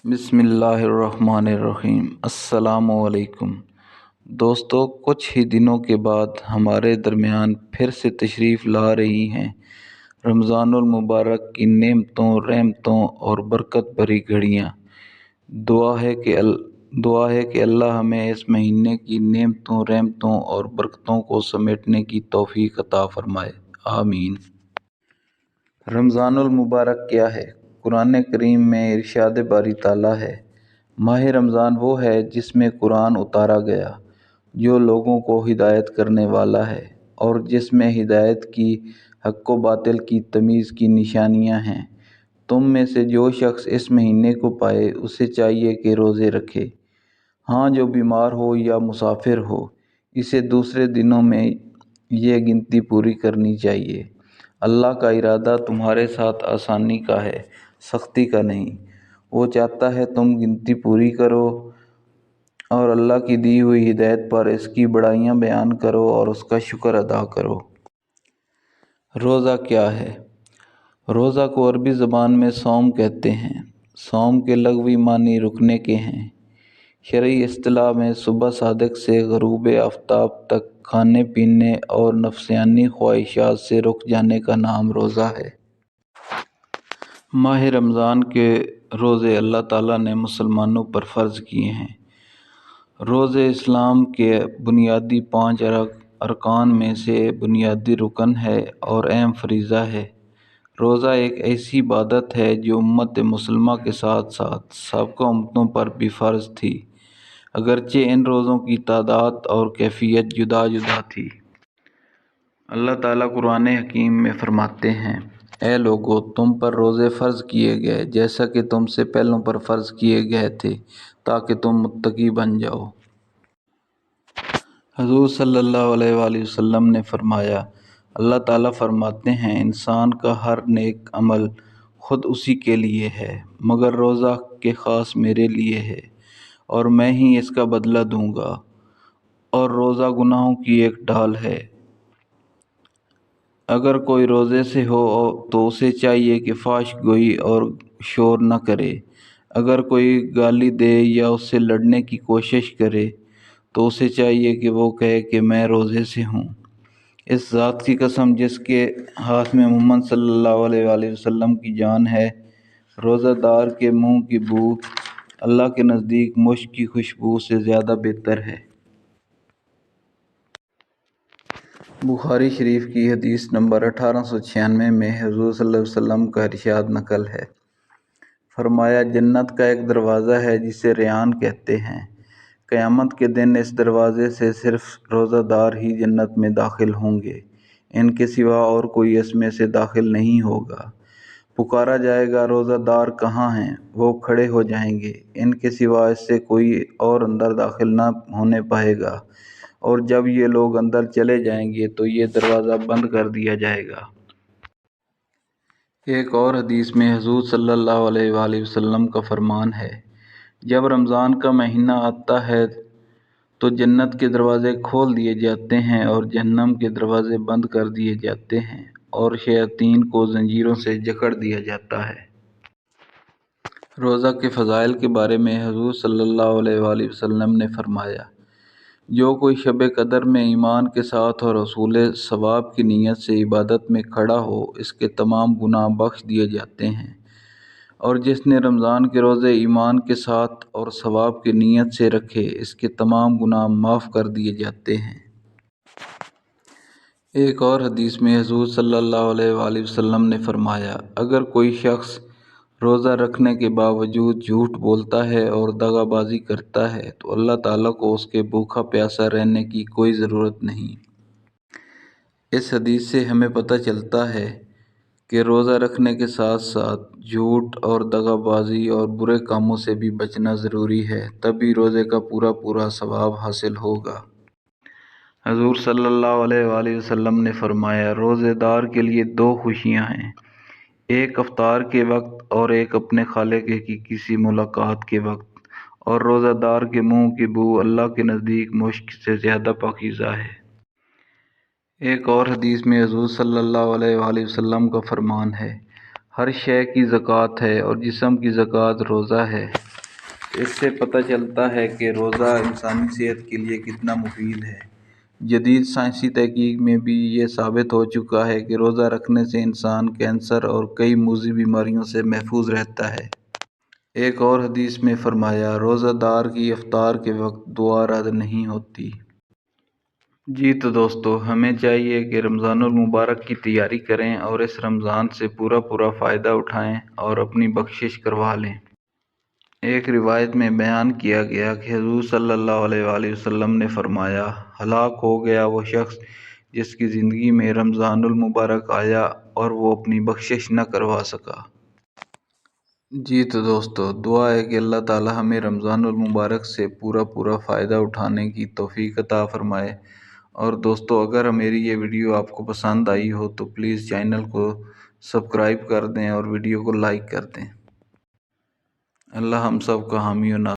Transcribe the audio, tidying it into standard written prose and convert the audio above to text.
بسم اللہ الرحمن الرحیم۔ السلام علیکم دوستو، کچھ ہی دنوں کے بعد ہمارے درمیان پھر سے تشریف لا رہی ہیں رمضان المبارک کی نعمتوں، رحمتوں اور برکت بھری گھڑیاں۔ دعا ہے کہ اللہ ہمیں اس مہینے کی نعمتوں، رحمتوں اور برکتوں کو سمیٹنے کی توفیق عطا فرمائے، آمین۔ رمضان المبارک کیا ہے؟ قرآن کریم میں ارشاد باری تعالیٰ ہے، ماہ رمضان وہ ہے جس میں قرآن اتارا گیا، جو لوگوں کو ہدایت کرنے والا ہے، اور جس میں ہدایت کی، حق و باطل کی تمیز کی نشانیاں ہیں۔ تم میں سے جو شخص اس مہینے کو پائے، اسے چاہیے کہ روزے رکھے۔ ہاں، جو بیمار ہو یا مسافر ہو، اسے دوسرے دنوں میں یہ گنتی پوری کرنی چاہیے۔ اللہ کا ارادہ تمہارے ساتھ آسانی کا ہے، سختی کا نہیں۔ وہ چاہتا ہے تم گنتی پوری کرو اور اللہ کی دی ہوئی ہدایت پر اس کی بڑائیاں بیان کرو اور اس کا شکر ادا کرو۔ روزہ کیا ہے؟ روزہ کو عربی زبان میں صوم کہتے ہیں۔ صوم کے لغوی معنی رکنے کے ہیں۔ شرعی اصطلاح میں صبح صادق سے غروب آفتاب تک کھانے پینے اور نفسانی خواہشات سے رک جانے کا نام روزہ ہے۔ ماہ رمضان کے روزے اللہ تعالیٰ نے مسلمانوں پر فرض کیے ہیں۔ روزے اسلام کے بنیادی 5 ارکان میں سے بنیادی رکن ہے اور اہم فریضہ ہے۔ روزہ ایک ایسی عبادت ہے جو امت مسلمہ کے ساتھ ساتھ سابقہ امتوں پر بھی فرض تھی، اگرچہ ان روزوں کی تعداد اور کیفیت جدا جدا تھی۔ اللہ تعالیٰ قرآن حکیم میں فرماتے ہیں، اے لوگو، تم پر روزے فرض کیے گئے جیسا کہ تم سے پہلوں پر فرض کیے گئے تھے تاکہ تم متقی بن جاؤ۔ حضور صلی اللہ علیہ وآلہ وسلم نے فرمایا، اللہ تعالیٰ فرماتے ہیں، انسان کا ہر نیک عمل خود اسی کے لیے ہے، مگر روزہ کہ خاص میرے لیے ہے اور میں ہی اس کا بدلہ دوں گا، اور روزہ گناہوں کی ایک ڈھال ہے۔ اگر کوئی روزے سے ہو تو اسے چاہیے کہ فحش گوئی اور شور نہ کرے۔ اگر کوئی گالی دے یا اس سے لڑنے کی کوشش کرے تو اسے چاہیے کہ وہ کہے کہ میں روزے سے ہوں۔ اس ذات کی قسم جس کے ہاتھ میں محمد صلی اللہ علیہ وآلہ وسلم کی جان ہے، روزہ دار کے منہ کی بو اللہ کے نزدیک مشک کی خوشبو سے زیادہ بہتر ہے۔ بخاری شریف کی حدیث نمبر 1896 میں حضور صلی اللہ علیہ وسلم کا ارشاد نقل ہے، فرمایا، جنت کا ایک دروازہ ہے جسے ریان کہتے ہیں۔ قیامت کے دن اس دروازے سے صرف روزہ دار ہی جنت میں داخل ہوں گے، ان کے سوا اور کوئی اس میں سے داخل نہیں ہوگا۔ پکارا جائے گا، روزہ دار کہاں ہیں؟ وہ کھڑے ہو جائیں گے، ان کے سوا اس سے کوئی اور اندر داخل نہ ہونے پائے گا، اور جب یہ لوگ اندر چلے جائیں گے تو یہ دروازہ بند کر دیا جائے گا۔ ایک اور حدیث میں حضور صلی اللہ علیہ وآلہ وسلم کا فرمان ہے، جب رمضان کا مہینہ آتا ہے تو جنت کے دروازے کھول دیے جاتے ہیں اور جہنم کے دروازے بند کر دیے جاتے ہیں، اور شیاطین کو زنجیروں سے جکڑ دیا جاتا ہے۔ روزہ کے فضائل کے بارے میں حضور صلی اللہ علیہ وآلہ وسلم نے فرمایا، جو کوئی شب قدر میں ایمان کے ساتھ اور حصول ثواب کی نیت سے عبادت میں کھڑا ہو، اس کے تمام گناہ بخش دیے جاتے ہیں، اور جس نے رمضان کے روزے ایمان کے ساتھ اور ثواب کی نیت سے رکھے، اس کے تمام گناہ معاف کر دیے جاتے ہیں۔ ایک اور حدیث میں حضور صلی اللہ علیہ وآلہ وسلم نے فرمایا، اگر کوئی شخص روزہ رکھنے کے باوجود جھوٹ بولتا ہے اور دغا بازی کرتا ہے تو اللہ تعالیٰ کو اس کے بھوکا پیاسا رہنے کی کوئی ضرورت نہیں۔ اس حدیث سے ہمیں پتہ چلتا ہے کہ روزہ رکھنے کے ساتھ ساتھ جھوٹ اور دغا بازی اور برے کاموں سے بھی بچنا ضروری ہے، تبھی روزے کا پورا ثواب حاصل ہوگا۔ حضور صلی اللہ علیہ وآلہ وسلم نے فرمایا، روزے دار کے لیے 2 خوشیاں ہیں، ایک افطار کے وقت اور ایک اپنے خالق کی کسی ملاقات کے وقت، اور روزہ دار کے منہ کی بو اللہ کے نزدیک مشک سے زیادہ پاکیزہ ہے۔ ایک اور حدیث میں حضور صلی اللہ علیہ وآلہ وسلم کا فرمان ہے، ہر شے کی زکوٰۃ ہے اور جسم کی زکوٰۃ روزہ ہے۔ اس سے پتہ چلتا ہے کہ روزہ انسانی صحت کے لیے کتنا مفید ہے۔ جدید سائنسی تحقیق میں بھی یہ ثابت ہو چکا ہے کہ روزہ رکھنے سے انسان کینسر اور کئی موذی بیماریوں سے محفوظ رہتا ہے۔ ایک اور حدیث میں فرمایا، روزہ دار کی افطار کے وقت دعا رد نہیں ہوتی۔ جی تو دوستو، ہمیں چاہیے کہ رمضان المبارک کی تیاری کریں اور اس رمضان سے پورا فائدہ اٹھائیں اور اپنی بخشش کروا لیں۔ ایک روایت میں بیان کیا گیا کہ حضور صلی اللہ علیہ وآلہ وسلم نے فرمایا، ہلاک ہو گیا وہ شخص جس کی زندگی میں رمضان المبارک آیا اور وہ اپنی بخشش نہ کروا سکا۔ جی تو دوستو، دعا ہے کہ اللہ تعالی ہمیں رمضان المبارک سے پورا فائدہ اٹھانے کی توفیق عطا فرمائے۔ اور دوستو، اگر میری یہ ویڈیو آپ کو پسند آئی ہو تو پلیز چینل کو سبسکرائب کر دیں اور ویڈیو کو لائک کر دیں۔ اللہ ہم سب کا حامی و ناصر